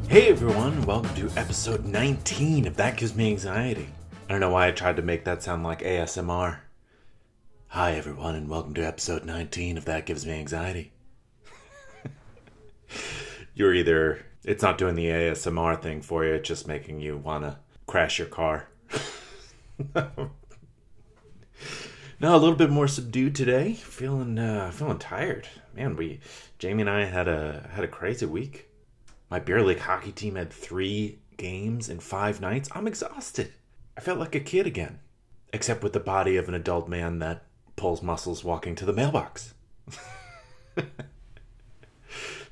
Hey everyone, welcome to episode 19 of That Gives Me Anxiety. I don't know why I tried to make that sound like ASMR. Hi everyone, and welcome to episode 19 of That Gives Me Anxiety. It's not doing the ASMR thing for you, it's just making you want to crash your car. No, a little bit more subdued today. Feeling tired. Man, Jamie and I had a crazy week. My beer league hockey team had 3 games in 5 nights. I'm exhausted. I felt like a kid again. Except with the body of an adult man that pulls muscles walking to the mailbox.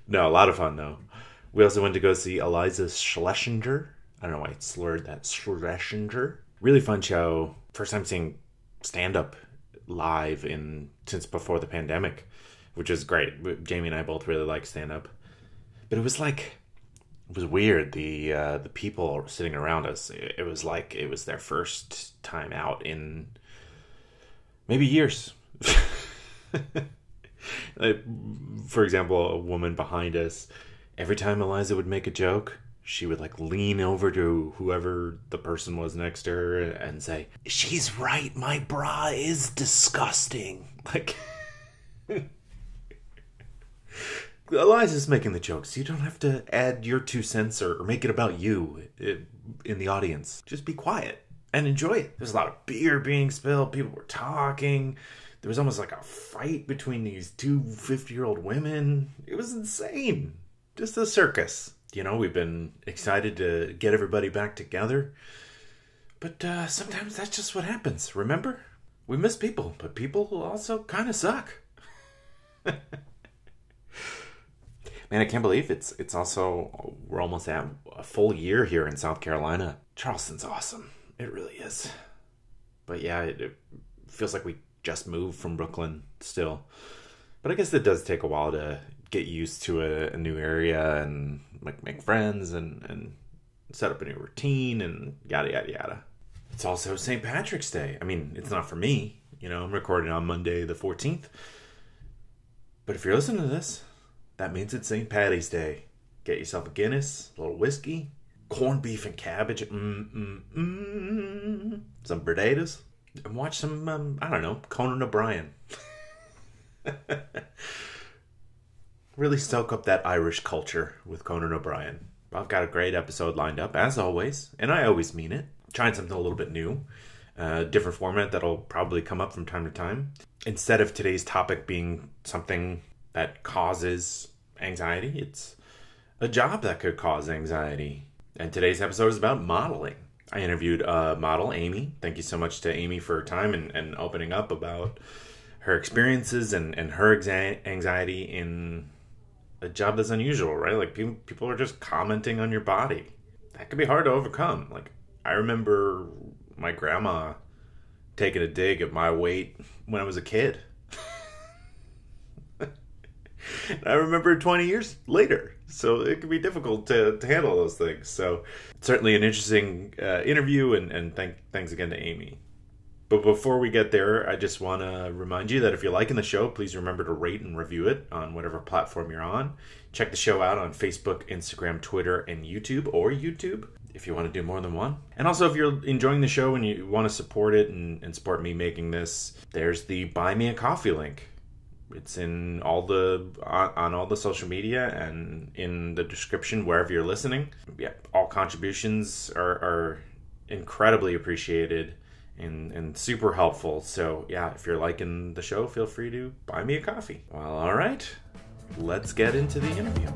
No, a lot of fun though. We also went to go see Eliza Schlesinger. I don't know why it's slurred that. Schlesinger. Really fun show. First time seeing stand-up live since before the pandemic, which is great. Jamie and I both really like stand-up. But it was weird. The people sitting around us, it was like it was their first time out in maybe years. For example, a woman behind us, every time Eliza would make a joke, she would lean over to whoever the person was next to her and say, "She's right, my bra is disgusting." Eliza's making the jokes. You don't have to add your 2 cents or make it about you in the audience. Just be quiet and enjoy it. There's a lot of beer being spilled. People were talking. There was almost like a fight between these 2 50-year-old women. It was insane. Just a circus. You know, we've been excited to get everybody back together. But sometimes that's just what happens. Remember? We miss people, but people also kind of suck. Man, I can't believe it's also, we're almost at a full year here in South Carolina. Charleston's awesome. It really is. But yeah, it feels like we just moved from Brooklyn still. But I guess it does take a while to get used to a new area and make friends and set up a new routine and yada, yada, yada. It's also St. Patrick's Day. I mean, it's not for me. You know, I'm recording on Monday the 14th. But if you're listening to this, that means it's St. Patty's Day. Get yourself a Guinness, a little whiskey, corned beef and cabbage, some potatoes, and watch some, Conan O'Brien. Really soak up that Irish culture with Conan O'Brien. I've got a great episode lined up, as always, and I always mean it. Trying something a little bit new. Different format that'll probably come up from time to time. Instead of today's topic being something that causes anxiety, it's a job that could cause anxiety. And today's episode is about modeling. I interviewed model Amy. Thank you so much to Amy for her time and opening up about her experiences and her anxiety in a job that's unusual, right? People are just commenting on your body. That can be hard to overcome. I remember my grandma taking a dig at my weight when I was a kid. I remember 20 years later, so it can be difficult to handle those things. So certainly an interesting interview, and thanks again to Amy. But before we get there, I just want to remind you that if you're liking the show, please remember to rate and review it on whatever platform you're on. Check the show out on Facebook, Instagram, Twitter, and YouTube, or YouTube if you want to do more than one. And also, if you're enjoying the show and you want to support it and support me making this, there's the Buy Me a Coffee link. It's in on all the social media and in the description wherever you're listening. Yeah, all contributions are incredibly appreciated and super helpful. So yeah, if you're liking the show, feel free to buy me a coffee. Well, all right, let's get into the interview.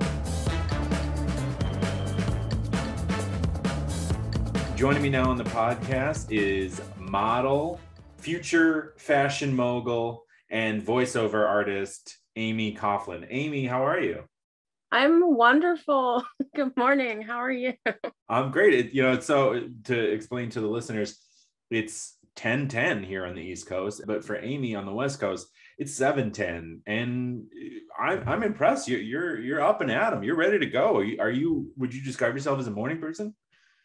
Joining me now on the podcast is model, future fashion mogul, and voiceover artist, Amy Coffland. Amy, how are you? I'm wonderful. Good morning. How are you? I'm great. It's so, to explain to the listeners, it's 10:10 here on the East Coast, but for Amy on the West Coast, it's 7:10, and I'm impressed. You're up and at 'em. You're ready to go. Would you describe yourself as a morning person?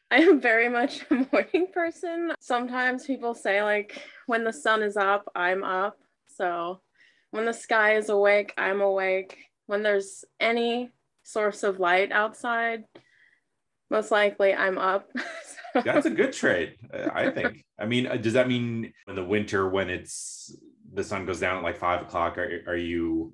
I am very much a morning person. Sometimes people say when the sun is up, I'm up. So when the sky is awake, I'm awake. When there's any source of light outside, Most likely I'm up. That's a good trade, I think. I mean, does that mean in the winter when the sun goes down at like 5 o'clock, are you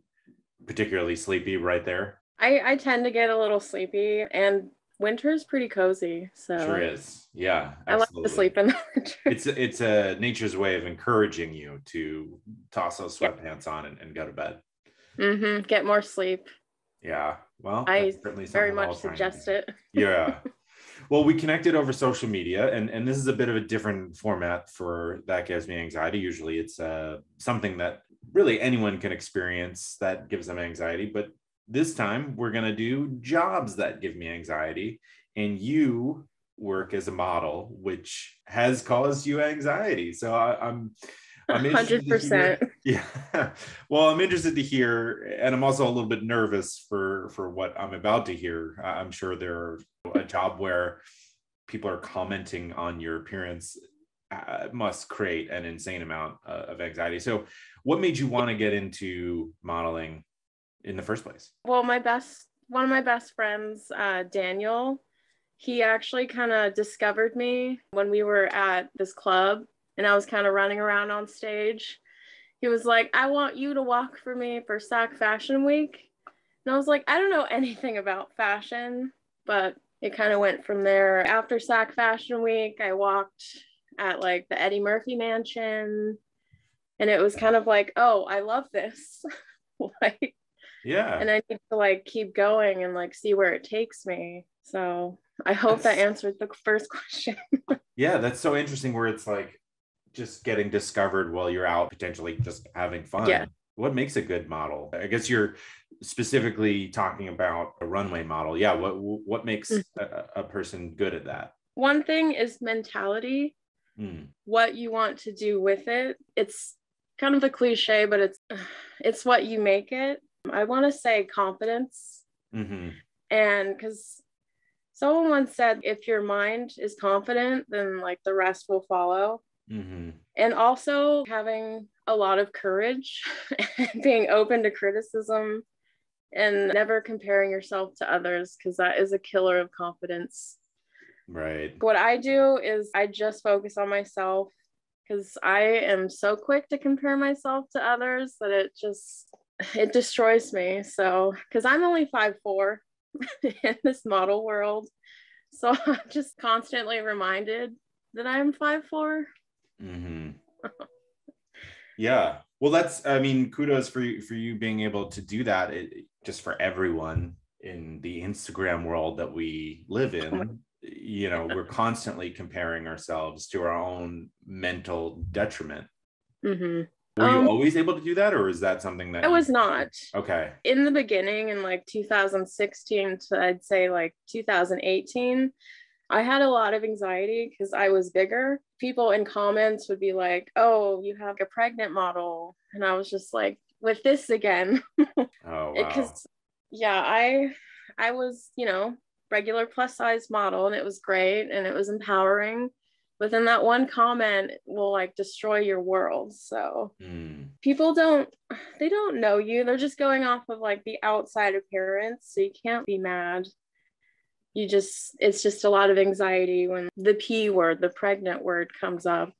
particularly sleepy right there? I tend to get a little sleepy, and winter is pretty cozy. Sure So is. Yeah, I like to absolutely. sleep in the winter. It's a nature's way of encouraging you to toss those Yeah. sweatpants on and go to bed. Get more sleep. Yeah. Well, I that's certainly very something we're much all trying to do. suggest it. Yeah. Well, we connected over social media, and this is a bit of a different format for That Gives Me Anxiety. Usually it's something that really anyone can experience that gives them anxiety. But this time we're going to do jobs that give me anxiety. And you work as a model, which has caused you anxiety. So I'm interested to hear. 100%. Yeah. Well, I'm interested to hear, and I'm also a little bit nervous for what I'm about to hear. I'm sure there are a job where people are commenting on your appearance must create an insane amount of anxiety. So, what made you want to get into modeling in the first place? Well, one of my best friends, Daniel, he actually kind of discovered me when we were at this club and I was kind of running around on stage. He was like, I want you to walk for me for SAC Fashion Week. And I was like, I don't know anything about fashion, but it kind of went from there. After SAC Fashion Week, I walked at like the Eddie Murphy Mansion. And it was kind of like, oh, I love this. Like, Yeah. and I need to like keep going and like see where it takes me. So I hope that That's answered the first question. Yeah, that's so interesting where it's like just getting discovered while you're out potentially just having Yeah. fun. What makes a good model? I guess you're specifically talking about a runway model. Yeah, what makes a person good at that? One thing is mentality, what you want to do with it. It's kind of a cliche, but it's what you make it. I want to say confidence. Mm-hmm. And because someone once said, if your mind is confident, then like the rest will follow. Mm-hmm. And also having a lot of courage and being open to criticism and never comparing yourself to others, because that is a killer of confidence. Right. What I do is I just focus on myself because I am so quick to compare myself to others that it destroys me. So, because I'm only 5'4" in this model world. So I'm just constantly reminded that I'm 5'4". Mm-hmm. Yeah. Well, I mean, kudos for you being able to do that. Just for everyone in the Instagram world that we live in, we're constantly comparing ourselves to our own mental detriment. Mm-hmm. Were you always able to do that, or is that something that I was not. Okay. In the beginning, in like 2016 to I'd say like 2018, I had a lot of anxiety because I was bigger. People in comments would be like, oh, you have a pregnant model. And I was just like, with this again. Oh, wow. Because, yeah, I was, regular plus size model and it was great and it was empowering. But then that one comment will like destroy your world. So people they don't know you. They're just going off of like the outside appearance. So you can't be mad. It's just a lot of anxiety when the P word, the pregnant word comes up.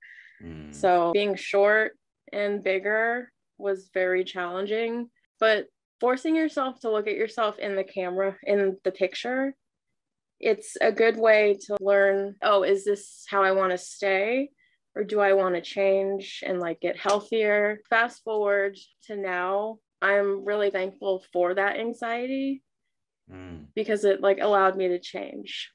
So being short and bigger was very challenging, but forcing yourself to look at yourself in the camera, in the picture, it's a good way to learn, oh, is this how I want to stay? Or do I want to change and like get healthier? Fast forward to now, I'm really thankful for that anxiety because it like allowed me to change.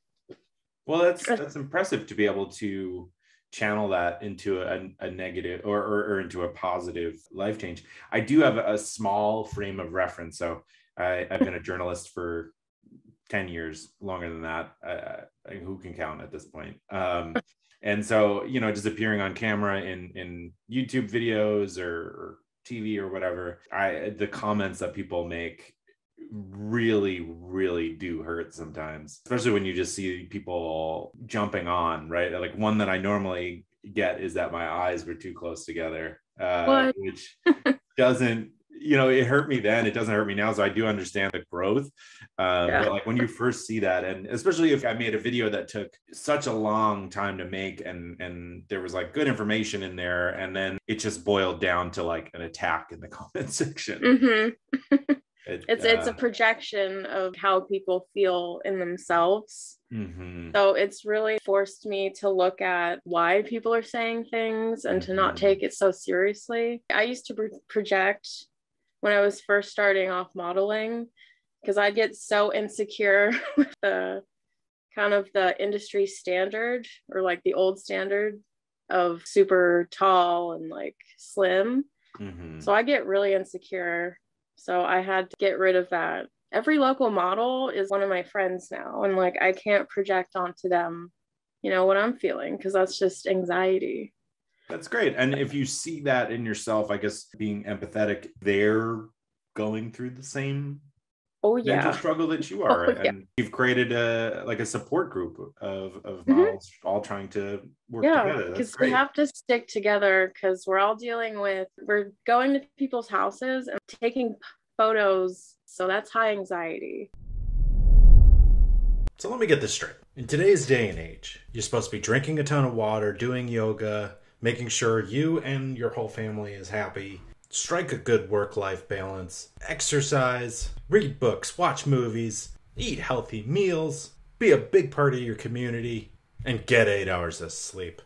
Well, that's impressive to be able to channel that into a negative or into a positive life change. I do have a small frame of reference. So I've been a journalist for 10 years, longer than that. Who can count at this point? And so, just appearing on camera in YouTube videos or TV or whatever, the comments that people make really, really do hurt sometimes, especially when you just see people jumping on, right? Like one that I normally get is that my eyes were too close together, which doesn't it hurt me then. It doesn't hurt me now. So I do understand the growth. Yeah. But like when you first see that, and especially if I made a video that took such a long time to make and there was like good information in there, and then it just boiled down to like an attack in the comment section. Mm-hmm. It's a projection of how people feel in themselves. Mm-hmm. So it's really forced me to look at why people are saying things and to not take it so seriously. I used to project when I was first starting off modeling, because I get so insecure with the kind of the industry standard, or like the old standard of super tall and like slim. Mm-hmm. So I get really insecure. So I had to get rid of that. Every local model is one of my friends now. And like, I can't project onto them, what I'm feeling, because that's just anxiety. That's great. And if you see that in yourself, I guess being empathetic, they're going through the same mental struggle that you are. And you've created a support group of models all trying to work together. Because we have to stick together, because we're going to people's houses and taking photos. So that's high anxiety. So let me get this straight. In today's day and age, you're supposed to be drinking a ton of water, doing yoga, making sure you and your whole family is happy, strike a good work-life balance, exercise, read books, watch movies, eat healthy meals, be a big part of your community, and get 8 hours of sleep.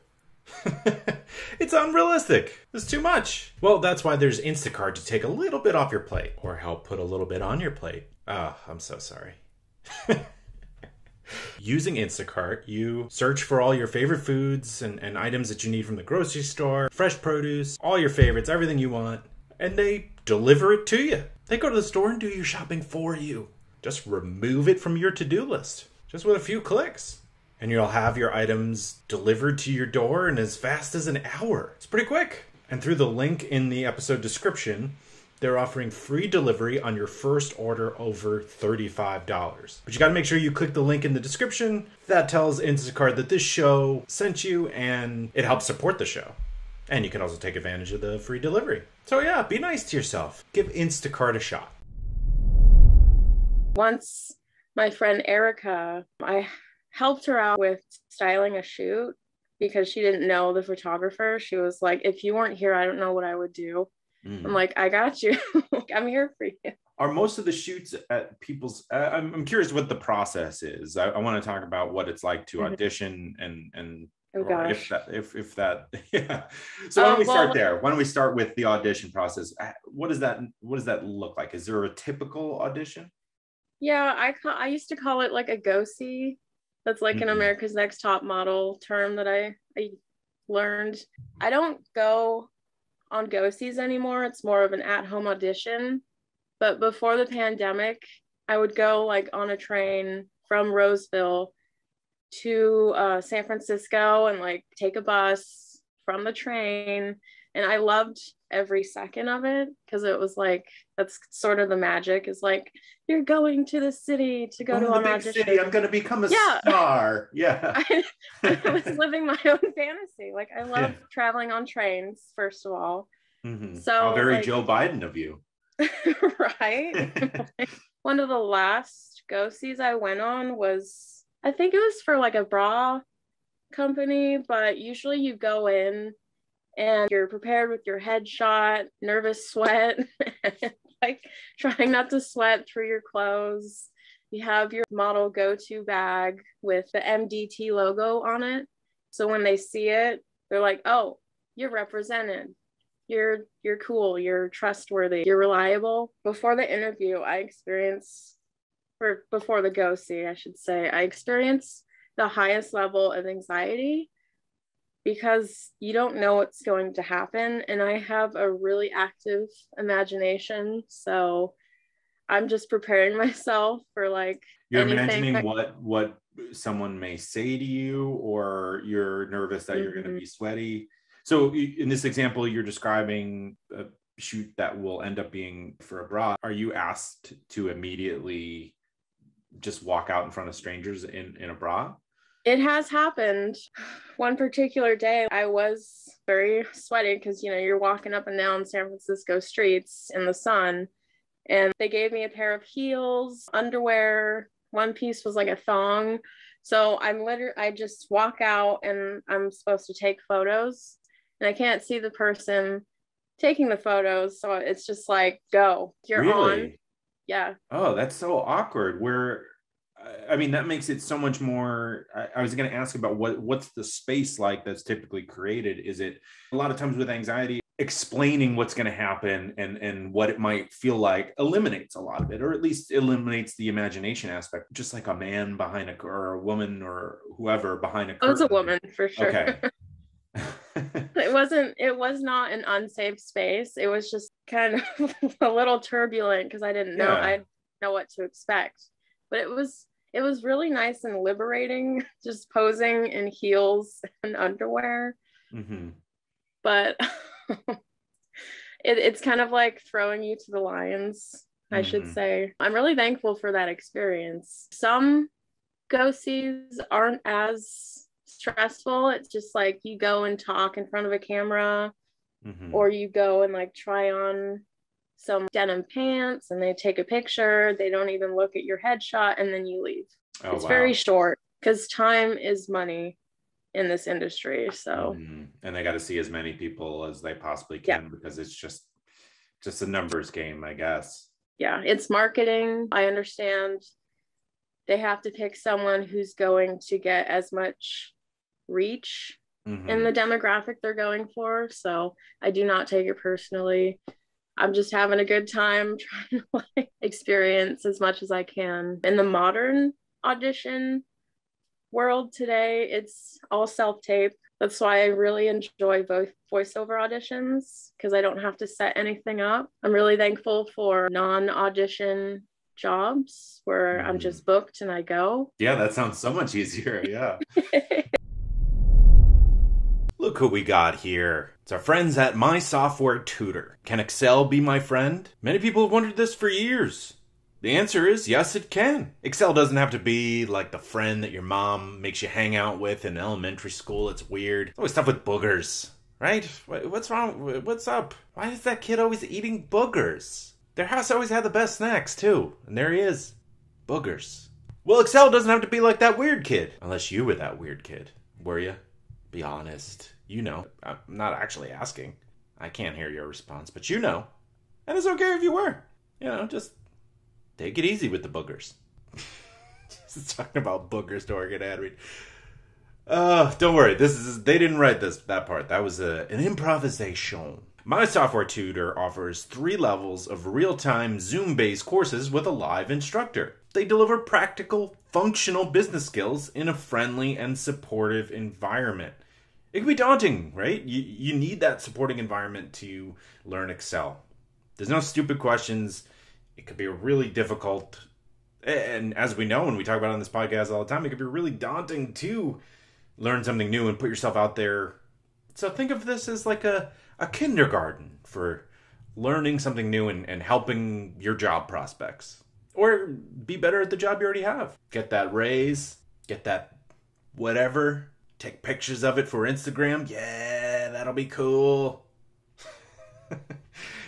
It's unrealistic. It's too much. Well, that's why there's Instacart to take a little bit off your plate, or help put a little bit on your plate. Oh, I'm so sorry. Using Instacart, you search for all your favorite foods and items that you need from the grocery store, fresh produce, all your favorites, everything you want, and they deliver it to you. They go to the store and do your shopping for you. Just remove it from your to-do list, just with a few clicks. And you'll have your items delivered to your door in as fast as an hour. It's pretty quick. And through the link in the episode description, they're offering free delivery on your first order over $35. But you got to make sure you click the link in the description. That tells Instacart that this show sent you, and it helps support the show. And you can also take advantage of the free delivery. So yeah, be nice to yourself. Give Instacart a shot. Once my friend Erica, I helped her out with styling a shoot because she didn't know the photographer. She was like, if you weren't here, I don't know what I would do. I'm like, I got you. I'm here for you. Are most of the shoots at people's, I'm curious what the process is. I want to talk about what it's like to audition and oh gosh, if that yeah. So why don't we start there? Why don't we start with the audition process? What does that look like? Is there a typical audition? Yeah, I used to call it like a go-see. That's like an America's Next Top Model term that I learned. I don't go on go-sees anymore. It's more of an at-home audition. But before the pandemic, I would go like on a train from Roseville to San Francisco and like take a bus from the train. And I loved every second of it, because it was like, that's sort of the magic, is like, you're going to the city to go to an audition. City, I'm going to become a star. Yeah. I was living my own fantasy. Like, I love traveling on trains, first of all. So how very Joe Biden of you. Right. One of the last go-sees I went on was, I think it was for like a bra company, but usually you go in and you're prepared with your headshot, nervous sweat, like trying not to sweat through your clothes. You have your model go-to bag with the MDT logo on it. So when they see it, they're like, oh, you're represented. You're cool. You're trustworthy. You're reliable. Before the interview, before the go-see, I should say, I experienced the highest level of anxiety, because you don't know what's going to happen. And I have a really active imagination. So I'm just preparing myself for like, you're imagining what someone may say to you, or you're nervous that you're going to be sweaty. So in this example, you're describing a shoot that will end up being for a bra. Are you asked to immediately just walk out in front of strangers in a bra? It has happened. One particular day, I was very sweaty because, you're walking up and down San Francisco streets in the sun. And they gave me a pair of heels, underwear. One piece was like a thong. So I just walk out and I'm supposed to take photos. And I can't see the person taking the photos. So it's just like, go, you're Really? on. Yeah. Oh, that's so awkward. I mean, that makes it so much more. I was going to ask about what's the space like that's typically created. Is it a lot of times with anxiety, explaining what's going to happen and what it might feel like eliminates a lot of it, or at least eliminates the imagination aspect, just like a man behind or a woman or whoever behind a curtain. It was a woman for sure. Okay. It was not an unsafe space. It was just kind of a little turbulent because I didn't know what to expect. But it was really nice and liberating just posing in heels and underwear. Mm-hmm. But it's kind of like throwing you to the lions, I should say. I'm really thankful for that experience. Some go-sees aren't as stressful. It's just like you go and talk in front of a camera, or you go and like try on some denim pants and they take a picture. They don't even look at your headshot and then you leave. It's very short because time is money in this industry. So and they got to see as many people as they possibly can because it's just a numbers game, I guess. Yeah, it's marketing. I understand they have to pick someone who's going to get as much reach in the demographic they're going for. So I do not take it personally. I'm just having a good time trying to like experience as much as I can. In the modern audition world today, it's all self-tape. That's why I really enjoy both voiceover auditions because I don't have to set anything up. I'm really thankful for non-audition jobs where I'm just booked and I go. Yeah, that sounds so much easier. Yeah. Look who we got here. It's our friends at My Software Tutor. Can Excel be my friend? Many people have wondered this for years. The answer is yes, it can. Excel doesn't have to be like the friend that your mom makes you hang out with in elementary school. It's weird. It's always stuff with boogers, right? What's wrong? What's up? Why is that kid always eating boogers? Their house always had the best snacks, too. And there he is. Boogers. Well, Excel doesn't have to be like that weird kid. Unless you were that weird kid. Were you? Be honest. You know. I'm not actually asking. I can't hear your response, but you know. And it's okay if you were. Just take it easy with the boogers. Just talking about boogers to get ad read. Don't worry. They didn't write that part. That was an improvisation. My Software Tutor offers 3 levels of real-time Zoom-based courses with a live instructor. They deliver practical, functional business skills in a friendly and supportive environment. It can be daunting, right? You need that supporting environment to learn Excel. There's no stupid questions. It could be really difficult. And as we know, when we talk about it on this podcast all the time, it could be really daunting to learn something new and put yourself out there. So think of this as like a kindergarten for learning something new and helping your job prospects. Or be better at the job you already have. Get that raise. Get that whatever. Take pictures of it for Instagram. Yeah, that'll be cool.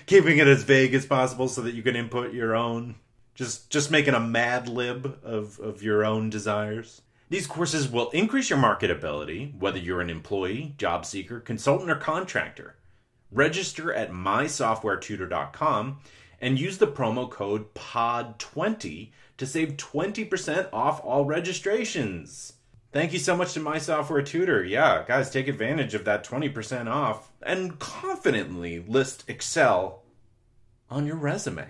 Keeping it as vague as possible so that you can input your own. Just making a mad lib of your own desires. These courses will increase your marketability, whether you're an employee, job seeker, consultant, or contractor. Register at mysoftwaretutor.com and use the promo code POD20 to save 20% off all registrations. Thank you so much to My Software Tutor. Yeah, guys, take advantage of that 20% off and confidently list Excel on your resume.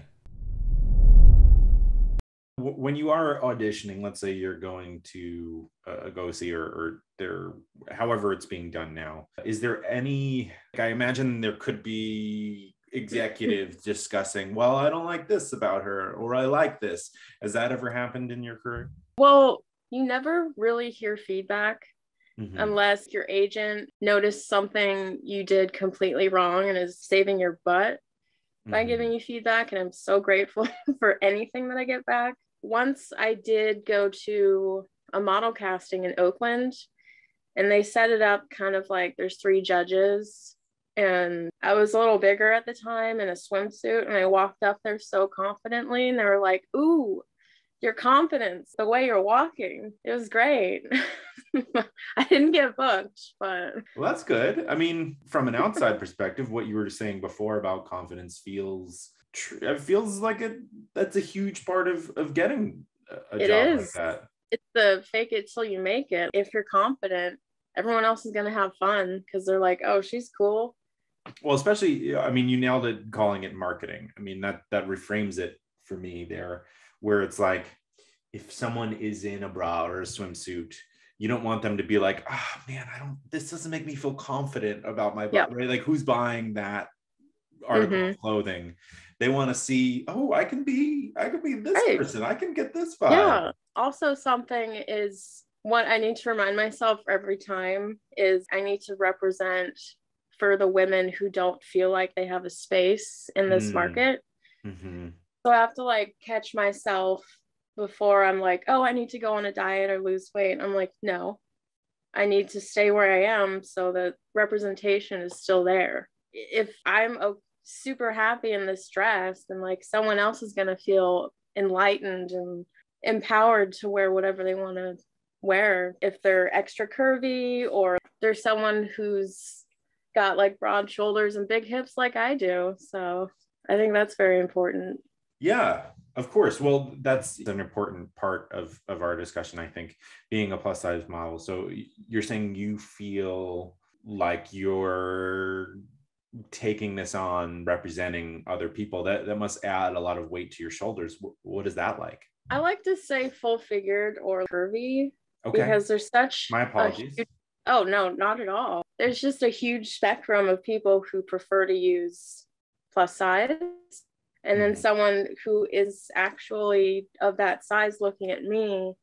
When you are auditioning, let's say you're going to a go-see or there, however it's being done now, is there any, I imagine there could be executives discussing, well, I don't like this about her, or I like this. Has that ever happened in your career? Well, you never really hear feedback unless your agent noticed something you did completely wrong and is saving your butt by giving you feedback. And I'm so grateful for anything that I get back. Once I did go to a model casting in Oakland, and they set it up kind of like there's 3 judges. And I was a little bigger at the time in a swimsuit, and I walked up there so confidently, and they were like, "Ooh, your confidence, the way you're walking." It was great. I didn't get booked, but well, that's good. I mean, from an outside perspective, what you were saying before about confidence feels it feels like that's a huge part of getting a it job like is. that. It's the fake it till you make it. If you're confident, everyone else is going to have fun because they're like, "Oh, she's cool." Well, especially, I mean, you nailed it calling it marketing. I mean, that reframes it for me there, where it's like, if someone is in a bra or a swimsuit, you don't want them to be like, "Oh man, this doesn't make me feel confident about my body," right? Like, who's buying that article of clothing? They want to see, "Oh, I can be this person. I can get this vibe." Yeah. Also, something is what I need to remind myself every time is I need to represent for the women who don't feel like they have a space in this market. Mm-hmm. So I have to like catch myself before I'm like, "Oh, I need to go on a diet or lose weight." I'm like, no, I need to stay where I am so that representation is still there. If I'm super happy in this dress, then like someone else is going to feel enlightened and empowered to wear whatever they want to wear. If they're extra curvy, or there's someone who's got like broad shoulders and big hips like I do. So I think that's very important. Yeah, of course. Well, that's an important part of our discussion, I think, being a plus size model. So you're saying you feel like you're taking this on representing other people. That must add a lot of weight to your shoulders. What is that like? I like to say full figured or curvy, Okay. because there's such my apologies. Oh no, not at all. There's just a huge spectrum of people who prefer to use plus size, and then someone who is actually of that size looking at me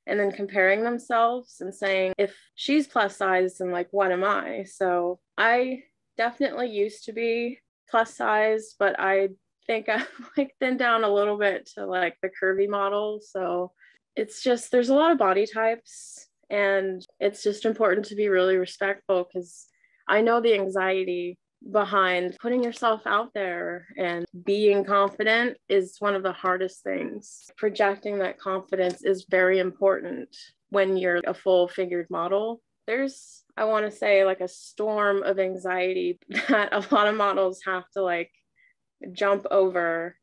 and then comparing themselves and saying, if she's plus size, then like, what am I? So I definitely used to be plus size, but I think I like thinned down a little bit to like the curvy model. So it's just, there's a lot of body types, and it's just important to be really respectful, because I know the anxiety behind putting yourself out there, and being confident is one of the hardest things. Projecting that confidence is very important when you're a full figured model. There's, I want to say, like a storm of anxiety that a lot of models have to like jump over,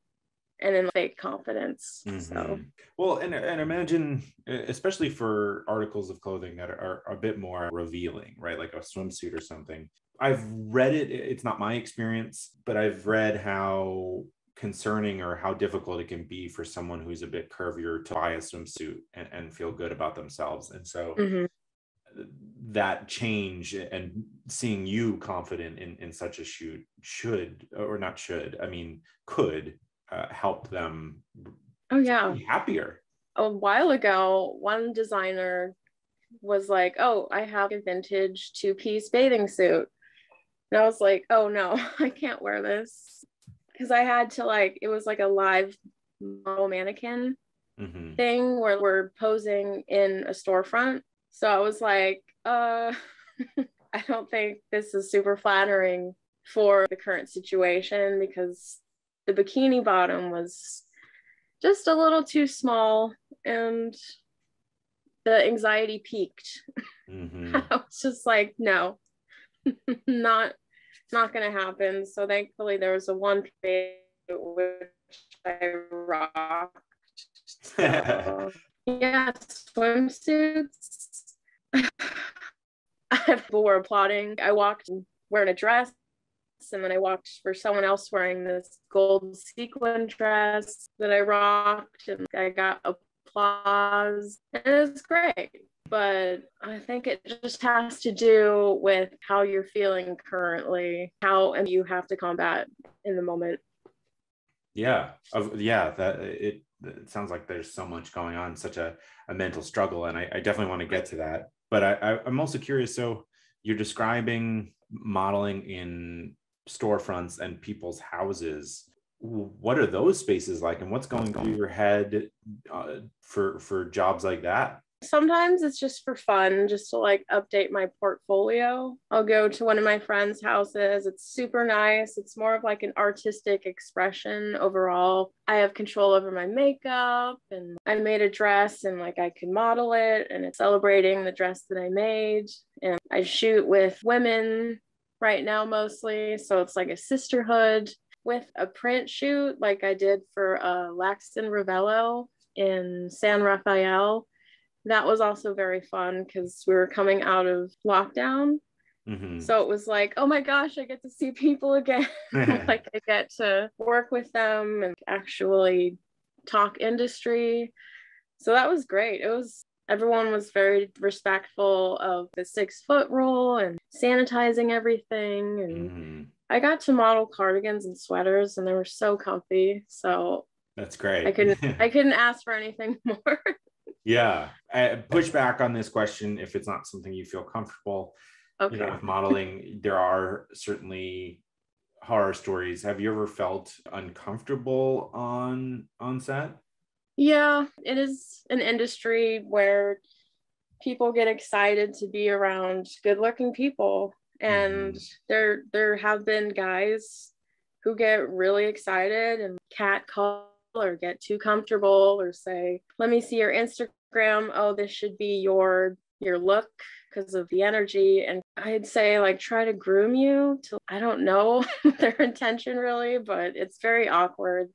and in fake confidence. So well, and imagine, especially for articles of clothing that are a bit more revealing, right? Like a swimsuit or something. I've read it. It's not my experience, but I've read how concerning or how difficult it can be for someone who's a bit curvier to buy a swimsuit and feel good about themselves. And so that change, and seeing you confident in such a shoot could help them be happier. A while ago, one designer was like, "Oh, I have a vintage 2-piece bathing suit." And I was like, "Oh no, I can't wear this." Because I had to like, it was like a live model mannequin thing where we're posing in a storefront. So I was like, I don't think this is super flattering for the current situation, because the bikini bottom was just a little too small, and the anxiety peaked. I was just like, no, not gonna happen. So thankfully there was a one phase which I rocked. So, yeah, swimsuits. People were applauding. I walked wearing a dress, and then I walked for someone else wearing this gold sequin dress that I rocked, and I got applause, and it was great. But I think it just has to do with how you're feeling currently, how you have to combat in the moment. That it sounds like there's so much going on, such a mental struggle, and I definitely want to get to that. But I'm also curious. So you're describing modeling in storefronts and people's houses. What are those spaces like, and what's going through your head for jobs like that? Sometimes it's just for fun, just to like update my portfolio. I'll go to one of my friends' houses. It's super nice. It's more of like an artistic expression overall. I have control over my makeup, and I made a dress and like I can model it, and it's celebrating the dress that I made. And I shoot with women right now mostly. So it's like a sisterhood with a print shoot like I did for Laxton Ravello in San Rafael. That was also very fun because we were coming out of lockdown. Mm-hmm. So it was like, oh my gosh, I get to see people again. Like I get to work with them and actually talk industry. So that was great. Everyone was very respectful of the 6-foot rule and sanitizing everything. And mm-hmm. I got to model cardigans and sweaters, and they were so comfy. So that's great. I couldn't ask for anything more. Yeah. I push back on this question if it's not something you feel comfortable. Okay. You know, with modeling, there are certainly horror stories. Have you ever felt uncomfortable on set? Yeah, it is an industry where people get excited to be around good-looking people. And there have been guys who get really excited and catcall or get too comfortable or say, let me see your Instagram. Oh, this should be your look because of the energy. And I'd say like try to groom you to, I don't know their intention really, but it's very awkward.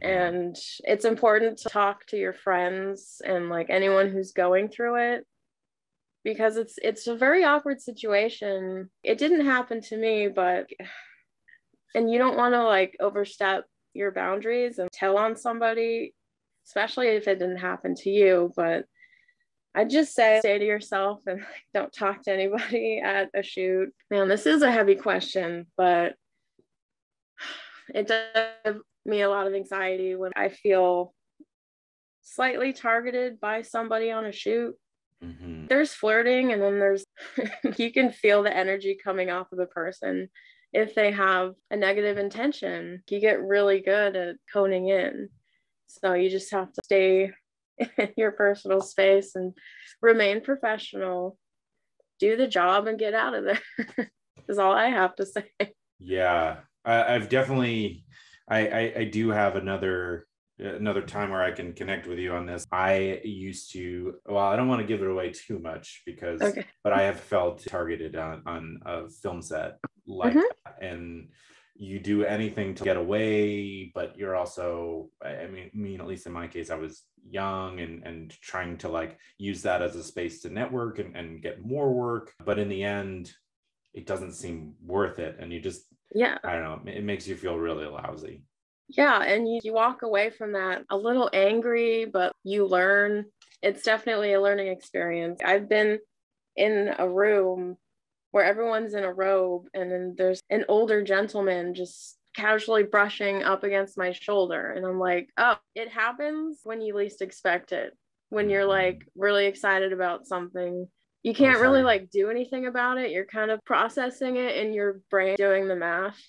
And it's important to talk to your friends and like anyone who's going through it, because it's a very awkward situation. It didn't happen to me, and you don't want to like overstep your boundaries and tell on somebody, especially if it didn't happen to you. But I just say to yourself and don't talk to anybody at a shoot. Man, this is a heavy question, but it does give me a lot of anxiety when I feel slightly targeted by somebody on a shoot. There's flirting, and then there's you can feel the energy coming off of the person if they have a negative intention. You get really good at honing in. So you just have to stay in your personal space and remain professional, do the job, and get out of there is all I have to say. Yeah, I've definitely, I do have another time where I can connect with you on this. I used to, well, I don't want to give it away too much because, but I have felt targeted on a film set like that. And you do anything to get away, but you're also, I mean, at least in my case, I was young and trying to like use that as a space to network and get more work. But in the end, it doesn't seem worth it. And you just, I don't know, it makes you feel really lousy. Yeah, and you walk away from that a little angry, but you learn. It's definitely a learning experience. I've been in a room where everyone's in a robe, and then there's an older gentleman just casually brushing up against my shoulder. And I'm like, oh, it happens when you least expect it. When you're like really excited about something, you can't really like do anything about it. You're kind of processing it in your brain, doing the math.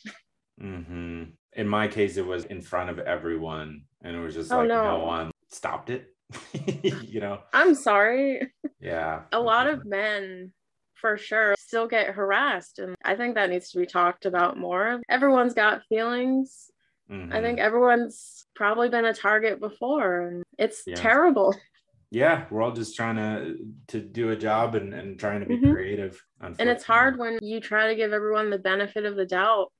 In my case, it was in front of everyone, and it was just like no one stopped it. You know, I'm sorry. Yeah, a lot of men for sure still get harassed, and I think that needs to be talked about more. Everyone's got feelings. I think everyone's probably been a target before, and it's terrible. Yeah, we're all just trying to do a job and trying to be creative. And it's hard when you try to give everyone the benefit of the doubt.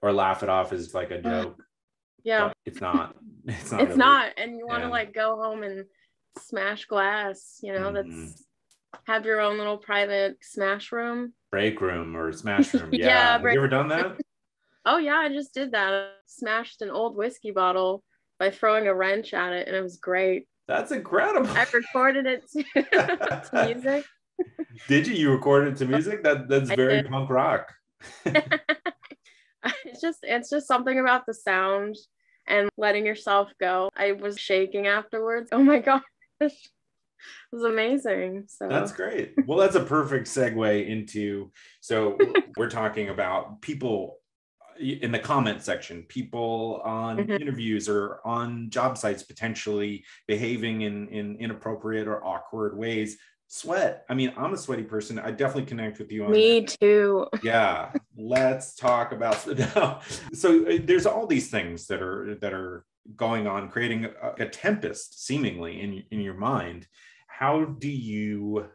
Or laugh it off as like a joke. Yeah. But it's not. It's not. It's really, not. And you want to like go home and smash glass, you know, that's have your own little private smash room. Break room or smash room. Yeah. Have you ever done that? Oh yeah, I just did that. I smashed an old whiskey bottle by throwing a wrench at it, and it was great. That's incredible. I recorded it to music. Did you? You recorded it to music? That's very punk rock. It's just something about the sound and letting yourself go. I was shaking afterwards. Oh my gosh. It was amazing. So that's great. Well, that's a perfect segue into, so we're talking about people in the comment section, people on interviews or on job sites potentially behaving in inappropriate or awkward ways. Sweat. I mean, I'm a sweaty person. I definitely connect with you on Me that. too. Yeah, let's talk about no. So there's all these things that are going on, creating a tempest seemingly in your mind. How do you,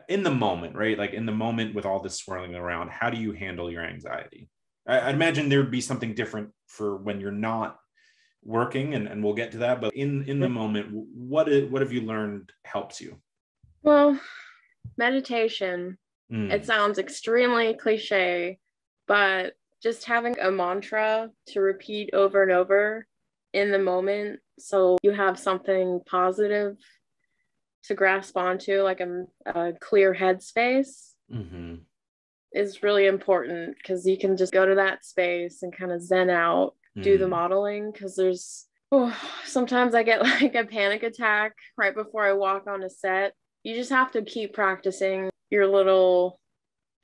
in the moment, right? Like in the moment with all this swirling around, how do you handle your anxiety? I'd imagine there would be something different for when you're not working, and we'll get to that. But in the moment, what have you learned helps you? Well, meditation. It sounds extremely cliche, but just having a mantra to repeat over and over in the moment, so you have something positive to grasp onto, like a clear headspace, is really important, because you can just go to that space and kind of zen out, do the modeling, because sometimes I get like a panic attack right before I walk on a set. You just have to keep practicing your little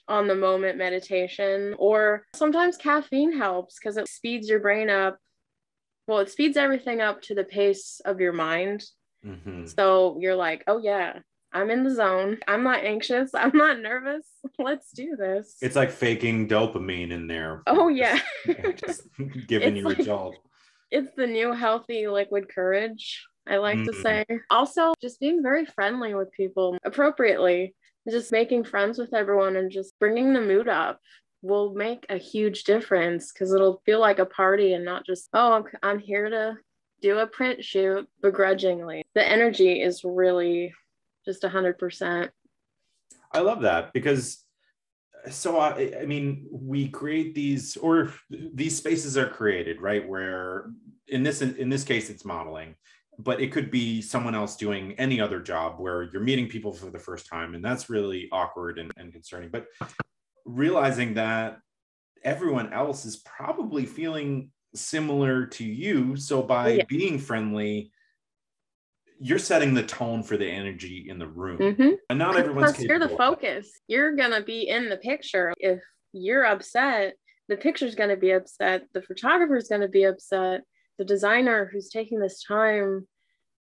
on the moment meditation, or sometimes caffeine helps because it speeds your brain up. Well, it speeds everything up to the pace of your mind. So you're like, oh yeah, I'm in the zone. I'm not anxious. I'm not nervous. Let's do this. It's like faking dopamine in there. Oh yeah. Just giving you a jolt. It's the new healthy liquid courage, I like to say. Also, just being very friendly with people appropriately, just making friends with everyone and just bringing the mood up will make a huge difference, because it'll feel like a party and not just, oh, I'm here to do a print shoot begrudgingly. The energy is really just 100%. I love that, because I mean, we create these spaces are created, right? Where in this case, it's modeling, but it could be someone else doing any other job where you're meeting people for the first time. And that's really awkward and concerning, but realizing that everyone else is probably feeling similar to you. So by being friendly, you're setting the tone for the energy in the room. And not everyone's capable. You're the focus. You're going to be in the picture. If you're upset, the picture's going to be upset. The photographer's going to be upset. The designer who's taking this time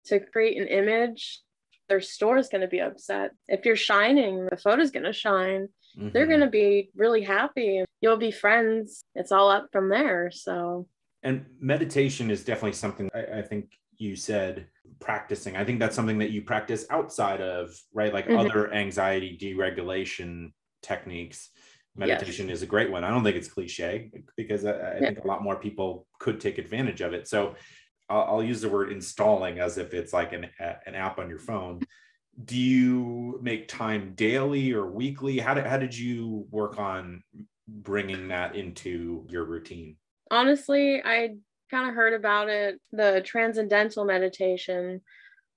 to create an image, their store is going to be upset. If you're shining, the photo's going to shine. They're going to be really happy. You'll be friends. It's all up from there. So, and meditation is definitely something I think you said practicing. I think that's something that you practice outside of, right? Like other anxiety deregulation techniques. Meditation is a great one. I don't think it's cliche, because I think a lot more people could take advantage of it. So I'll use the word installing as if it's like an app on your phone. Do you make time daily or weekly? How did you work on bringing that into your routine? Honestly, I kind of heard about it, the transcendental meditation,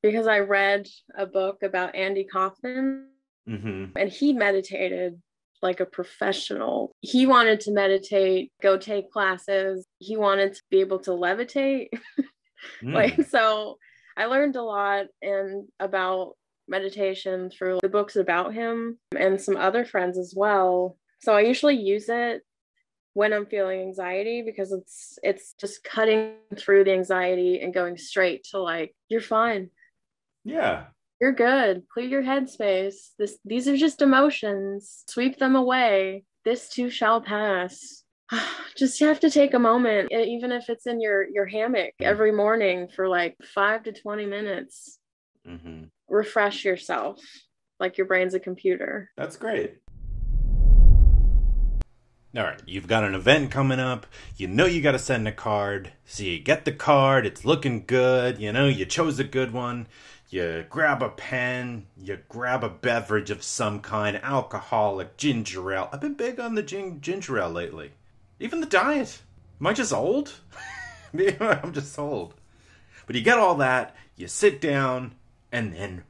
because I read a book about Andy Kaufman, and he meditated like a professional. He wanted to meditate, go take classes. He wanted to be able to levitate. So I learned a lot about meditation through the books about him and some other friends as well. So I usually use it when I'm feeling anxiety, because it's just cutting through the anxiety and going straight to like, you're fine. Yeah. You're good. Clear your headspace. These are just emotions. Sweep them away. This too shall pass. Just have to take a moment, even if it's in your hammock every morning for like 5 to 20 minutes. Refresh yourself like your brain's a computer. That's great. All right, you've got an event coming up. You know you got to send a card. So you get the card. It's looking good. You know, you chose a good one. You grab a pen. You grab a beverage of some kind, alcoholic, ginger ale. I've been big on the ginger ale lately. Even the diet. Am I just old? Maybe I'm just old. But you get all that. You sit down, and then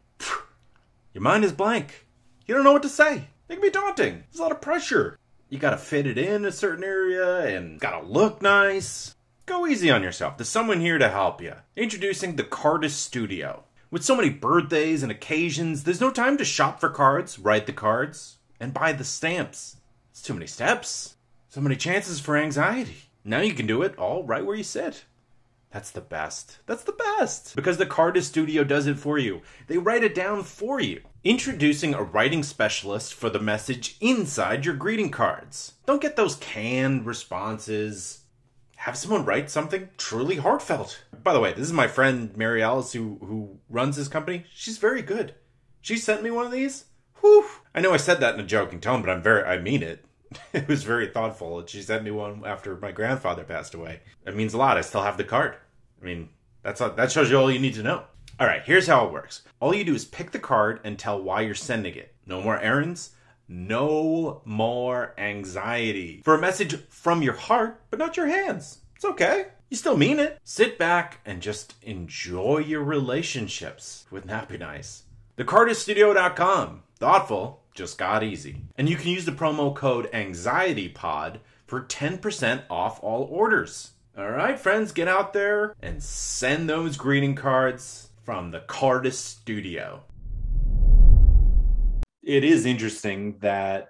your mind is blank. You don't know what to say. It can be daunting. There's a lot of pressure. You gotta fit it in a certain area and gotta look nice. Go easy on yourself. There's someone here to help you. Introducing the Cardist Studio. With so many birthdays and occasions, there's no time to shop for cards, write the cards, and buy the stamps. It's too many steps. So many chances for anxiety. Now you can do it all right where you sit. That's the best. That's the best. Because the Cardist studio does it for you. They write it down for you. Introducing a writing specialist for the message inside your greeting cards. Don't get those canned responses. Have someone write something truly heartfelt. By the way, this is my friend Mary Alice who runs this company. She's very good. She sent me one of these. Whew. I know I said that in a joking tone, but I mean it. It was very thoughtful. And she sent me one after my grandfather passed away. It means a lot. I still have the card. I mean, that shows you all you need to know. All right, here's how it works. All you do is pick the card and tell why you're sending it. No more errands. No more anxiety. For a message from your heart, but not your hands. It's okay. You still mean it. Sit back and just enjoy your relationships. Wouldn't that be nice? TheCardistStudio.com. Thoughtful. Just got easy. And you can use the promo code ANXIETYPOD for 10% off all orders. All right, friends, get out there and send those greeting cards from the Cardist Studio. It is interesting that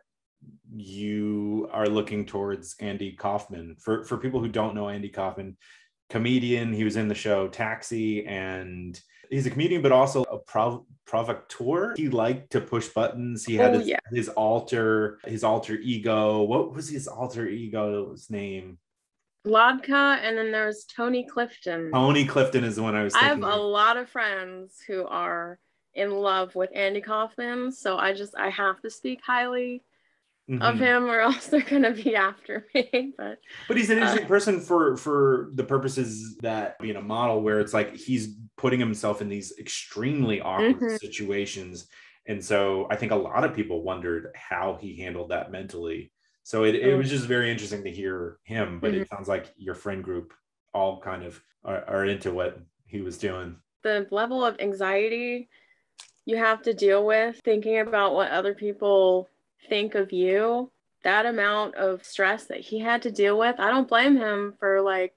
you are looking towards Andy Kaufman. For people who don't know Andy Kaufman, comedian, he was in the show Taxi, and he's a comedian, but also a provocateur. He liked to push buttons. He had his alter ego. What was his alter ego's name? Vodka, and then there's Tony Clifton. Tony Clifton is the one I was thinking. I have a lot of friends who are in love with Andy Kaufman, so I have to speak highly of him, or else they're gonna be after me. But he's an interesting person for the purposes that being a model, where it's like he's putting himself in these extremely awkward situations, and so I think a lot of people wondered how he handled that mentally. So it was just very interesting to hear him, but it sounds like your friend group all kind of are into what he was doing. The level of anxiety you have to deal with, thinking about what other people think of you, that amount of stress that he had to deal with, I don't blame him for like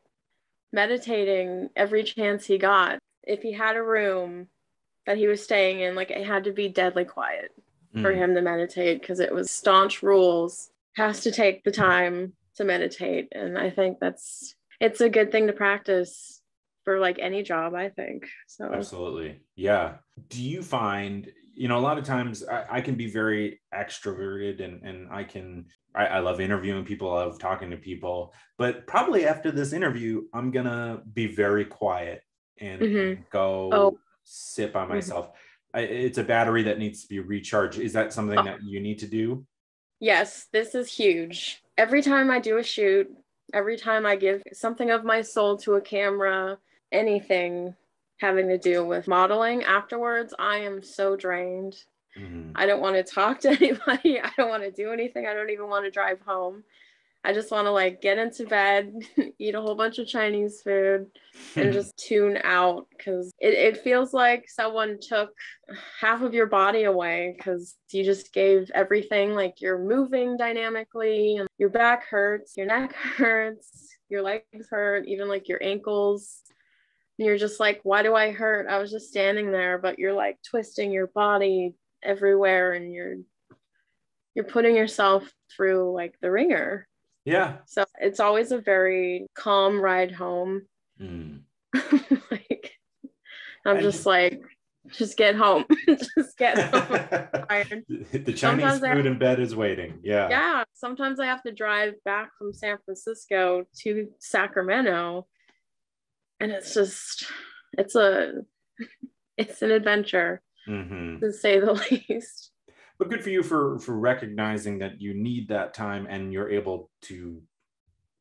meditating every chance he got. If he had a room that he was staying in, like it had to be deadly quiet for him to meditate, because it was staunch rules. Has to take the time to meditate, and I think it's a good thing to practice for like any job, I think. So absolutely. Yeah. Do you find, a lot of times I can be very extroverted, and I love interviewing people, I love talking to people, but probably after this interview I'm gonna be very quiet and go sit by myself. It's a battery that needs to be recharged. Is that something that you need to do? Yes, this is huge. Every time I do a shoot, every time I give something of my soul to a camera, anything having to do with modeling, afterwards, I am so drained. I don't want to talk to anybody. I don't want to do anything. I don't even want to drive home. I just want to like get into bed, eat a whole bunch of Chinese food, and just tune out, because it feels like someone took half of your body away, because you just gave everything. Like you're moving dynamically, and your back hurts, your neck hurts, your legs hurt, even like your ankles. And you're just like, why do I hurt? I was just standing there, but you're like twisting your body everywhere, and you're putting yourself through like the ringer. Yeah. So it's always a very calm ride home. Like, I'm just like, just get home. Just get home. I'm tired. The Chinese food in bed is waiting. Yeah. Yeah. Sometimes I have to drive back from San Francisco to Sacramento. And it's an adventure, to say the least. But good for you for recognizing that you need that time, and you're able to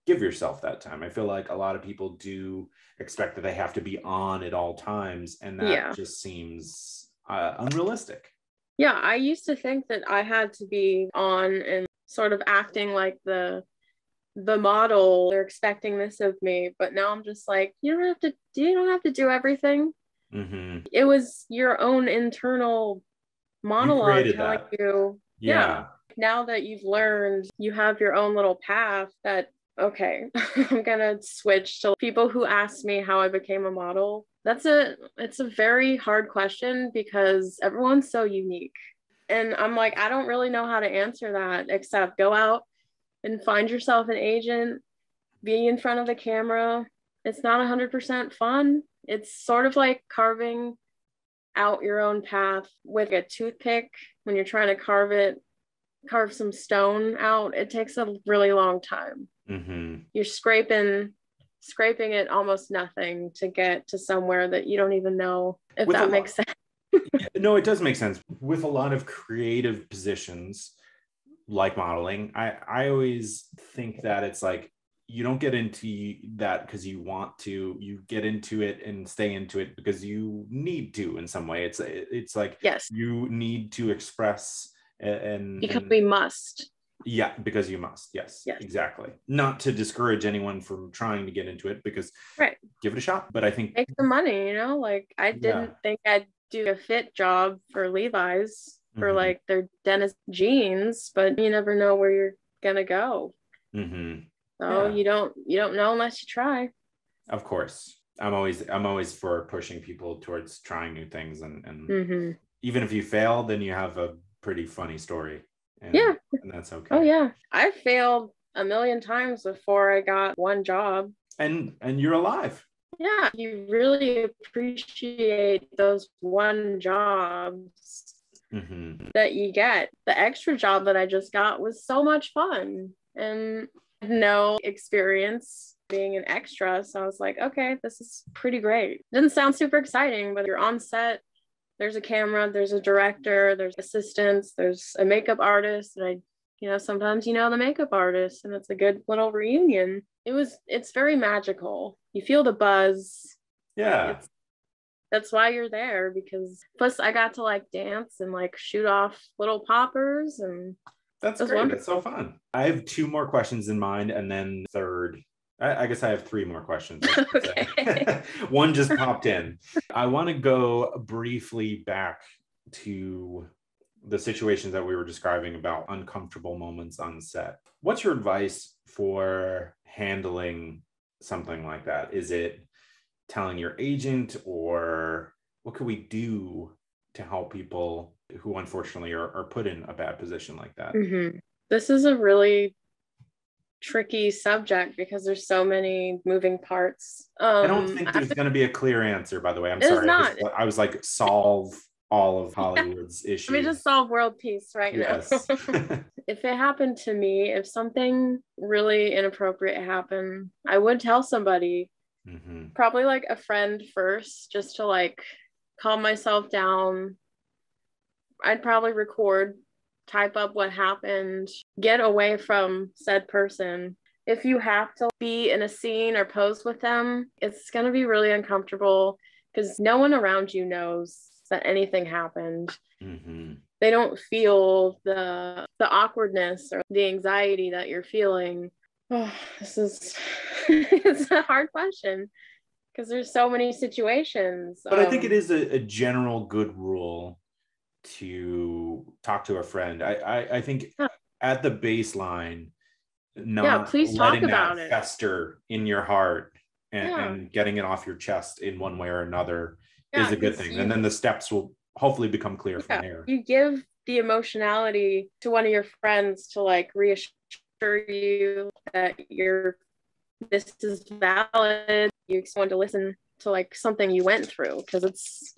give yourself that time. I feel like a lot of people do expect that they have to be on at all times, and that just seems unrealistic. Yeah, I used to think that I had to be on and sort of acting like the model. They're expecting this of me, but now I'm just like, you don't have to do everything. It was your own internal monologue telling you, now that you've learned, you have your own little path, that okay, I'm gonna switch to people who ask me how I became a model. It's a very hard question, because everyone's so unique, and I'm like, I don't really know how to answer that, except go out and find yourself an agent. Being in front of the camera, it's not 100% fun. It's sort of like carving out your own path with a toothpick. When you're trying to carve some stone out, it takes a really long time. You're scraping it almost nothing to get to somewhere that you don't even know, if that makes sense. No, it does make sense. With a lot of creative positions like modeling, I always think that it's like, you don't get into that because you want to. You get into it and stay into it because you need to in some way. It's like, yes, you need to express, because we must. Yeah, because you must. Yes, exactly. Not to discourage anyone from trying to get into it, because give it a shot. But I think make some money, like I didn't think I'd do a fit job for Levi's for like their dentist jeans, but you never know where you're gonna go. So you don't know unless you try. Of course. I'm always for pushing people towards trying new things, and even if you fail, then you have a pretty funny story. And that's okay. Oh yeah. I failed a million times before I got one job. And you're alive. Yeah, you really appreciate those one jobs that you get. The extra job that I just got was so much fun, and no experience being an extra, so I was like, okay, this is pretty great. Didn't sound super exciting, but you're on set, there's a camera, there's a director, there's assistants, there's a makeup artist, and sometimes the makeup artist, and it's a good little reunion. It's very magical. You feel the buzz. That's why you're there, because plus I got to like dance and like shoot off little poppers, and that's great. Wonderful. That's so fun. I have 2 more questions in mind, and then third, I guess I have 3 more questions. Okay. One just popped in. I want to go briefly back to the situations that we were describing about uncomfortable moments on set. What's your advice for handling something like that? Is it telling your agent, or what could we do to help people who unfortunately are put in a bad position like that? This is a really tricky subject because there's so many moving parts. I don't think there's going to be a clear answer, by the way. I'm sorry. I was like, solve all of Hollywood's issues. Let me just solve world peace right now. If it happened to me, if something really inappropriate happened, I would tell somebody, probably like a friend first, just to like calm myself down. I'd probably record, type up what happened, get away from said person. If you have to be in a scene or pose with them, it's going to be really uncomfortable because no one around you knows that anything happened. They don't feel the awkwardness or the anxiety that you're feeling. This is it's a hard question because there's so many situations. But I think it is a general good rule to talk to a friend. I think at the baseline, not please letting talk about that it fester in your heart and getting it off your chest in one way or another is a good thing. And then the steps will hopefully become clear from there. You give the emotionality to one of your friends to like reassure you that this is valid. You want to listen to like something you went through, because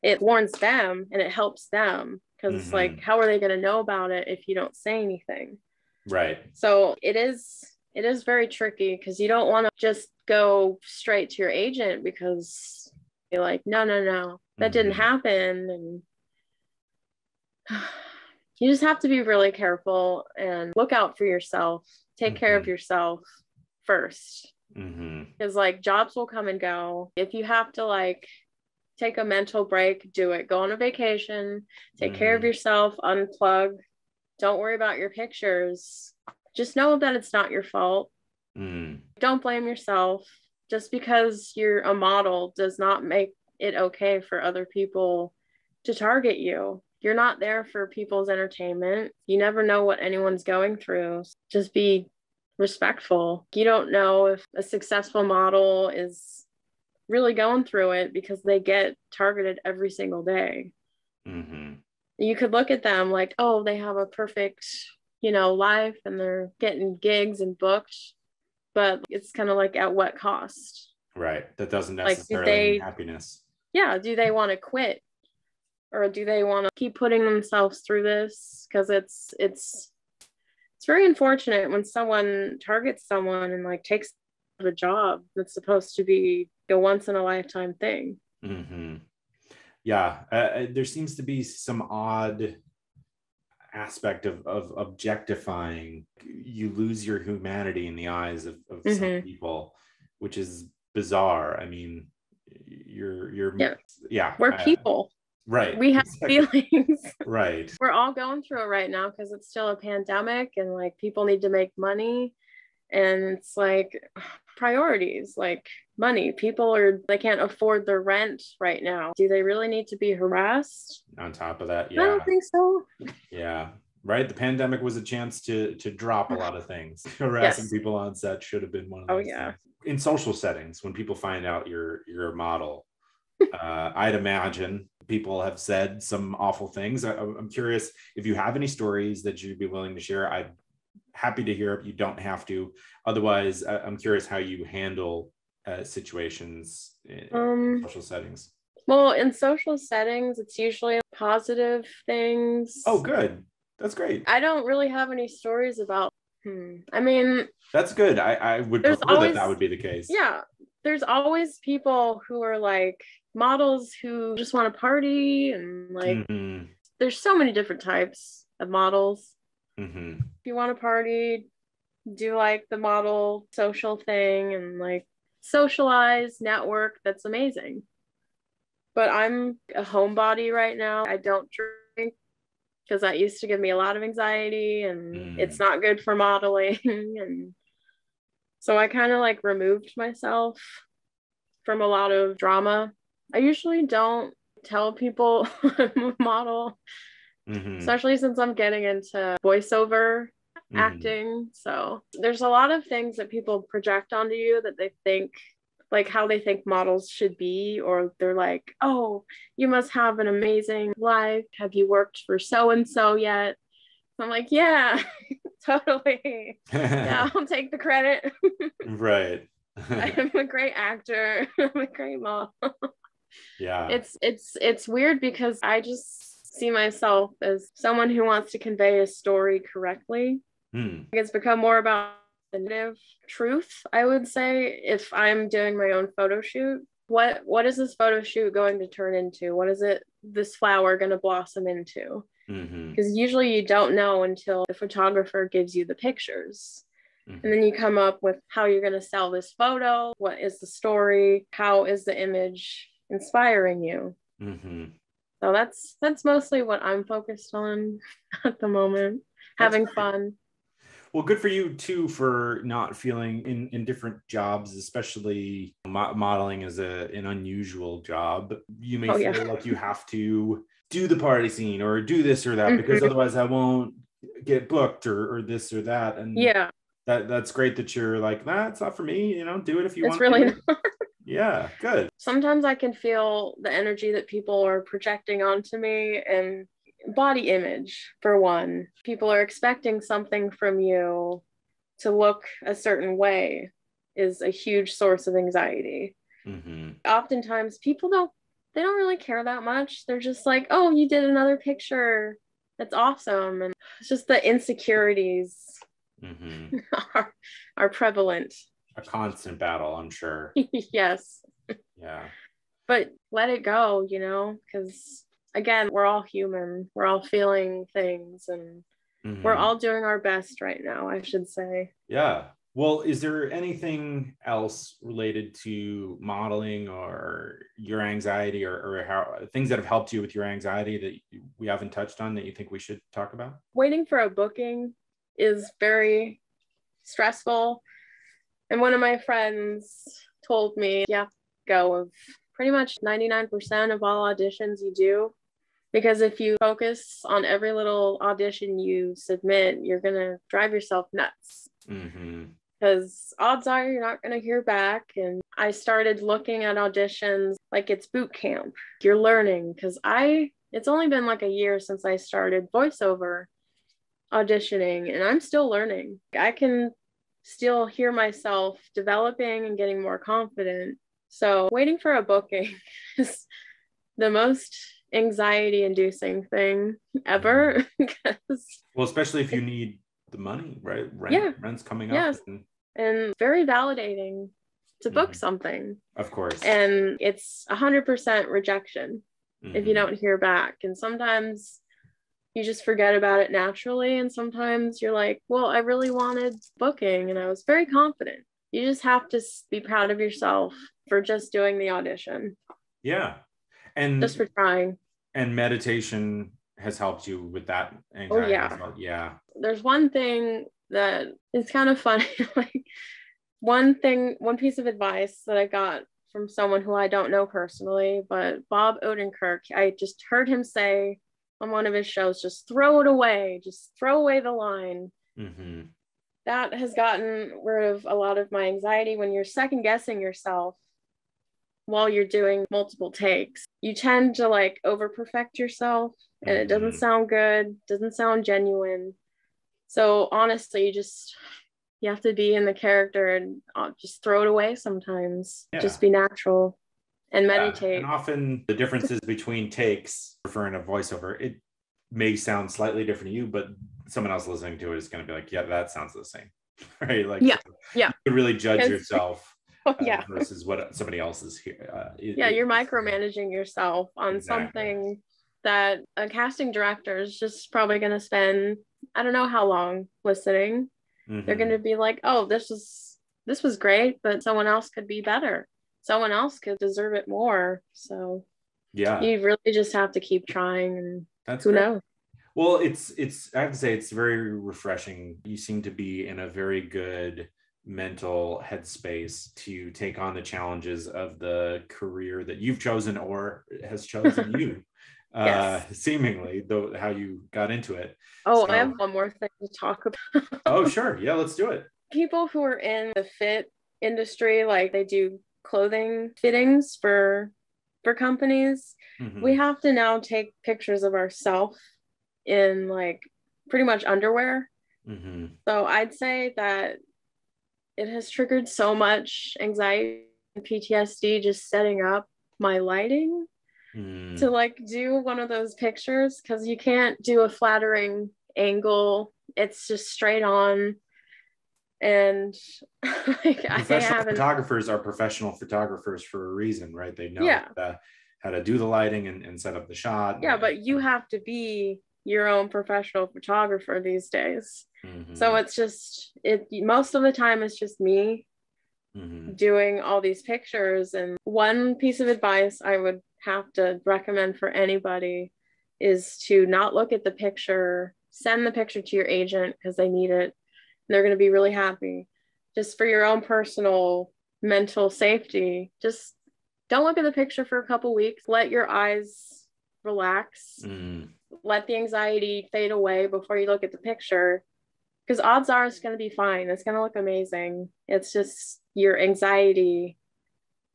it warns them and it helps them, because it's like, how are they going to know about it if you don't say anything? Right. So it is very tricky, because you don't want to just go straight to your agent because you're like, no, that didn't happen. And you just have to be really careful and look out for yourself. Take care of yourself first. Because like jobs will come and go. If you have to like take a mental break, do it. Go on a vacation, take care of yourself, unplug. Don't worry about your pictures. Just know that it's not your fault. Don't blame yourself. Just because you're a model does not make it okay for other people to target you. You're not there for people's entertainment. You never know what anyone's going through. Just be respectful. You don't know if a successful model is really going through it because they get targeted every single day. You could look at them like, oh, they have a perfect, life, and they're getting gigs and booked, but it's kind of like at what cost? Right. That doesn't Like, necessarily mean happiness. do they want to quit, or do they want to keep putting themselves through this? Because it's very unfortunate when someone targets someone and like takes a job that's supposed to be a once in a lifetime thing. Mm-hmm. Yeah. There seems to be some odd aspect of objectifying. You lose your humanity in the eyes of some people, which is bizarre. I mean, we're people, right? We have feelings, right? We're all going through it right now because it's still a pandemic, and like people need to make money, and it's like priorities, like money. They can't afford their rent right now. Do they really need to be harassed? On top of that, I don't think so. Yeah. Right. The pandemic was a chance to drop a lot of things. Harassing people on set should have been one of those things. In social settings, when people find out you're a model, I'd imagine people have said some awful things. I'm curious if you have any stories that you'd be willing to share. I'm happy to hear it. You don't have to. Otherwise, I'm curious how you handle situations in social settings. Well, in social settings, it's usually positive things. Oh, good. That's great. I don't really have any stories about, I mean, that's good. I would prefer that would be the case. Yeah. There's always people who are like models who just want to party, and like, there's so many different types of models. If you want to party, do like the model social thing and like socialize, network, that's amazing. But I'm a homebody right now. I don't drink because that used to give me a lot of anxiety, and it's not good for modeling. And so I kind of like removed myself from a lot of drama. I usually don't tell people I'm a model, especially since I'm getting into voiceover acting. So there's a lot of things that people project onto you that they think, like how they think models should be, or they're like, oh, you must have an amazing life. Have you worked for so-and-so yet? I'm like, yeah, totally. Yeah, I'll take the credit. Right. I'm a great actor. I'm a great model. Yeah. It's weird because I just see myself as someone who wants to convey a story correctly. It's become more about the narrative truth, I would say. If I'm doing my own photo shoot, what is this photo shoot going to turn into? What is this flower going to blossom into? Because usually you don't know until the photographer gives you the pictures. And then you come up with how you're going to sell this photo. What is the story? How is the image inspiring you? So that's mostly what I'm focused on at the moment. Having fun. Well, good for you too for not feeling in different jobs, especially modeling is an unusual job. You may feel like you have to do the party scene or do this or that because otherwise I won't get booked or this or that. And that's great that you're like, nah, it's not for me. Do it if you want. It's really not. Yeah, good. Sometimes I can feel the energy that people are projecting onto me, and body image, for one. People are expecting something from you to look a certain way is a huge source of anxiety. Oftentimes people don't really care that much. They're just like, oh, you did another picture, that's awesome. And it's just the insecurities are prevalent. A constant battle, I'm sure. Yes. Yeah. But let it go, because again, we're all human. We're all feeling things, and we're all doing our best right now, I should say. Yeah. Well, is there anything else related to modeling or your anxiety or how things that have helped you with your anxiety that we haven't touched on that you think we should talk about? Waiting for a booking is very stressful. And one of my friends told me you have to go of pretty much 99% of all auditions you do. Because if you focus on every little audition you submit, you're going to drive yourself nuts. Because odds are you're not going to hear back. And I started looking at auditions like it's boot camp. You're learning, because it's only been like a year since I started voiceover. auditioning, and I'm still learning. I can still hear myself developing and getting more confident. So waiting for a booking is the most anxiety inducing thing ever. Well, especially if you need the money, right? Rent's coming up. Yes. And very validating to book something. Of course. And it's 100% rejection if you don't hear back. And sometimes you just forget about it naturally. And sometimes you're like, well, I really wanted booking and I was very confident. You just have to be proud of yourself for just doing the audition. Yeah. And just for trying. And meditation has helped you with that anxiety as well. Yeah. There's one thing that is kind of funny. Like one piece of advice that I got from someone who I don't know personally, but Bob Odenkirk, I just heard him say on one of his shows, just throw it away, just throw away the line. That has gotten rid of a lot of my anxiety. When you're second guessing yourself while you're doing multiple takes, you tend to like over perfect yourself, and it doesn't sound good, doesn't sound genuine. So honestly, you have to be in the character and just throw it away sometimes. Just be natural and meditate. And often the differences between takes, referring to voiceover, it may sound slightly different to you, but someone else listening to it is going to be like, yeah, that sounds the same. Right? Like, you really judge yourself versus what somebody else is here. You're micromanaging yourself on something that a casting director is just probably going to spend, I don't know how long listening. They're going to be like, oh, this was great, but someone else could be better. Someone else could deserve it more. So you really just have to keep trying, and who knows? Well, it's I have to say it's very refreshing. You seem to be in a very good mental headspace to take on the challenges of the career that you've chosen or has chosen you. Seemingly, though, how you got into it. I have one more thing to talk about. Oh, sure. Yeah, let's do it. People who are in the fit industry, like they do clothing fittings for companies, we have to now take pictures of ourselves in like pretty much underwear. So I'd say that it has triggered so much anxiety and PTSD just setting up my lighting to like do one of those pictures, because you can't do a flattering angle. It's just straight on. And like, professional photographers are professional photographers for a reason, right? They know how to do the lighting and set up the shot. But you have to be your own professional photographer these days. So it's just most of the time it's just me doing all these pictures. And one piece of advice I would have to recommend for anybody is to not look at the picture. Send the picture to your agent because they need it. They're going to be really happy. Just for your own personal mental safety, just don't look at the picture for a couple weeks. Let your eyes relax. Let the anxiety fade away before you look at the picture, because odds are it's going to be fine. It's going to look amazing. It's just your anxiety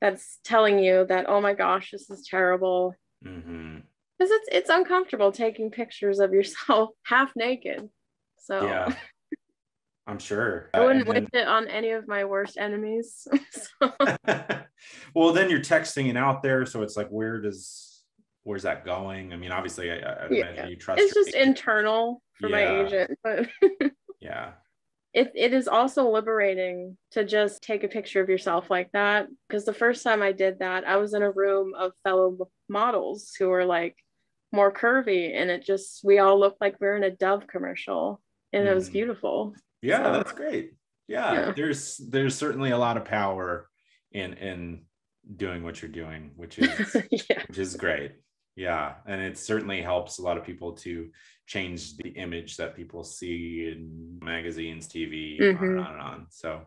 that's telling you that, oh my gosh, this is terrible. Because it's uncomfortable taking pictures of yourself half naked. So I'm sure. I wouldn't wish it on any of my worst enemies. Well, then you're texting it out there, so it's like, where's that going? I mean, obviously, I imagine you trust. It's just agent. Internal for my agent, but it is also liberating to just take a picture of yourself like that. Because the first time I did that, I was in a room of fellow models who were like more curvy, and we all looked like we were in a Dove commercial, and it was beautiful. That's great. There's certainly a lot of power in doing what you're doing, which is great. And it certainly helps a lot of people to change the image that people see in magazines, TV, on and on and on. So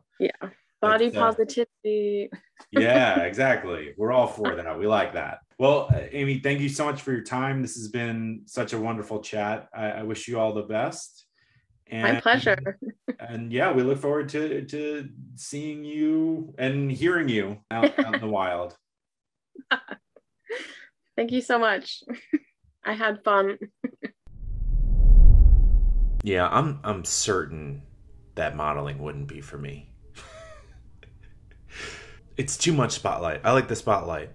body positivity. Exactly. We're all for that. We like that. Well, Amy, thank you so much for your time. This has been such a wonderful chat. I wish you all the best. And, my pleasure. And we look forward to seeing you and hearing you out in the wild. Thank you so much. I had fun. Yeah, I'm certain that modeling wouldn't be for me. It's too much spotlight. I like the spotlight.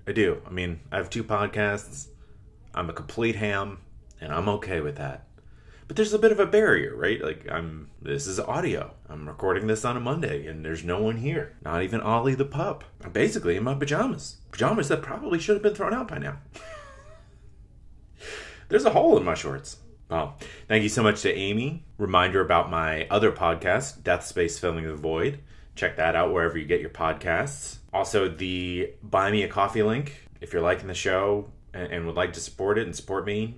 I do. I mean, I have 2 podcasts. I'm a complete ham, and I'm okay with that. But there's a bit of a barrier, right? Like, this is audio. I'm recording this on a Monday, and there's no one here. Not even Ollie the pup. I'm basically in my pajamas. Pajamas that probably should have been thrown out by now. There's a hole in my shorts. Well, thank you so much to Amy. Reminder about my other podcast, Death Space Filling the Void. Check that out wherever you get your podcasts. Also, the Buy Me a Coffee link. If you're liking the show and would like to support it and support me,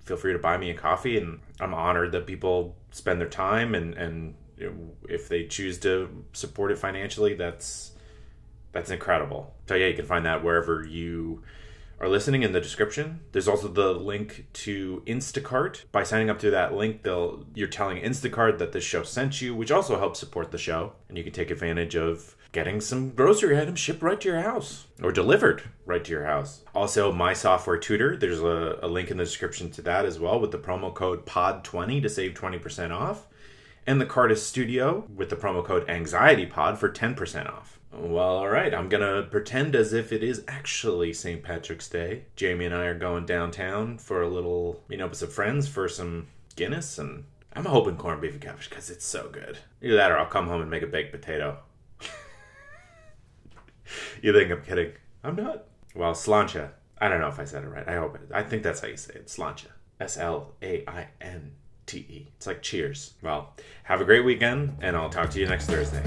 feel free to buy me a coffee. And I'm honored that people spend their time, and if they choose to support it financially, that's incredible. So yeah, you can find that wherever you are listening in the description. There's also the link to Instacart. By signing up to that link, you're telling Instacart that this show sent you, which also helps support the show. And you can take advantage of getting some grocery items shipped right to your house or delivered right to your house. Also, My Software Tutor, there's a link in the description to that as well with the promo code POD20 to save 20% off. And the Cardist Studio with the promo code AnxietyPod for 10% off. Well, all right, I'm going to pretend as if it is actually St. Patrick's Day. Jamie and I are going downtown for a little, with some friends for some Guinness, and I'm hoping corned beef and cabbage because it's so good. Either that or I'll come home and make a baked potato. You think I'm kidding? I'm not. Well, slancha. I don't know if I said it right. I think that's how you say it. Slancha. S-L-A-I-N-T-E. It's like cheers. Well, have a great weekend, and I'll talk to you next Thursday.